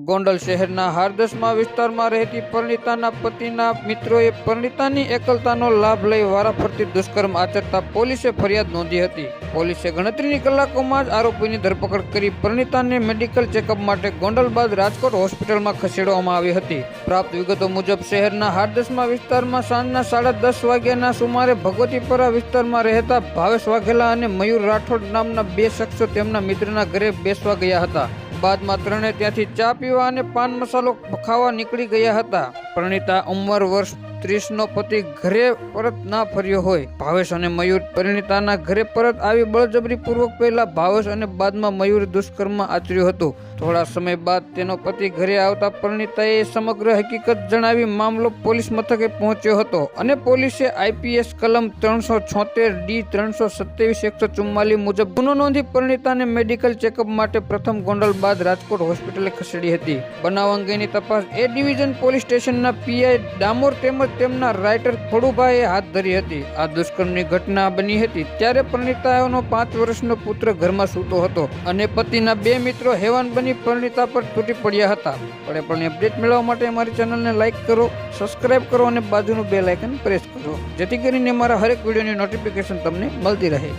ગોંડલ શહેરના હાર્દસમા વિસ્તારમાં રહેતી પરિણીતાના પતિના મિત્રોએ પરિણીતાની એકલતાનો લાભ લઈ વારાફરતી દુષ્કર્મ આચરતા પોલીસે ફરિયાદ નોંધી હતી। પોલીસે ગણતરીની કલાકોમાં જ આરોપીની ધરપકડ કરી પરિણીતાને મેડિકલ ચેકઅપ માટે ગોંડલ બાદ રાજકોટ હોસ્પિટલમાં ખસેડવામાં આવી હતી। પ્રાપ્ત વિગતો મુજબ શહેરના હાર્દસમા વિસ્તારમાં સાંજના 10:30 વાગ્યાના સુમારે ભગવતીપરા વિસ્તારમાં રહેતા ભાવેશ વાઘેલા અને મયુર રાઠોડ નામના બે શખ્સો તેમના મિત્રના ઘરે બેસવા ગયા હતા। બાદમાં ત્રણે ત્યાંથી ચા પીવા અને પાન મસાલો ખાવા નીકળી ગયા હતા। પરિણીતા ઉંમર વર્ષ 30 નો પતિ ઘરે પરત ના ફર્યો હોય। ભાવેશ અને મયુર પરિણીતાના ઘરે પરત આવી બળજબરી પૂર્વક પહેલા ભાવેશ અને બાદમાં મયુર દુષ્કર્મ આચર્યું હતું। થોડા સમય બાદ તેનો પતિ ઘરે આવતા પરિણીતાએ સમગ્ર હકીકત જણાવી મામલો પોલીસ મથકે પહોંચ્યો હતો અને પોલીસે આઈપીએસ કલમ 376D 327 144 મુજબ ગુનો નોંધી પરિણીતાને મેડિકલ ચેકઅપ માટે પ્રથમ ગોંડલ બાદ રાજકોટ હોસ્પિટલે ખસેડી હતી। બનાવ અંગેની તપાસ એ ડિવિઝન પોલીસ સ્ટેશનના પીઆઈ ડામોર તેમજ તેમના રાઇટર ખોડુભાઈએ હાથ ધરી હતી। આ દુષ્કર્મની ઘટના બની હતી ત્યારે પરિણીતાનો 5 વર્ષનો પુત્ર ઘરમાં સૂતો હતો અને પતિના બે મિત્રો હેવાન બની પરિણીતા પર તૂટી પડ્યા હતા। પણ અપડેટ મેળવવા માટે અમારી ચેનલને લાઇક કરો, સબસ્ક્રાઇબ કરો અને બાજુનું બેલ આઇકન પ્રેસ કરો, જેથી કરીને અમારા હરેક વિડીયોની નોટિફિકેશન તમને મળતી રહે।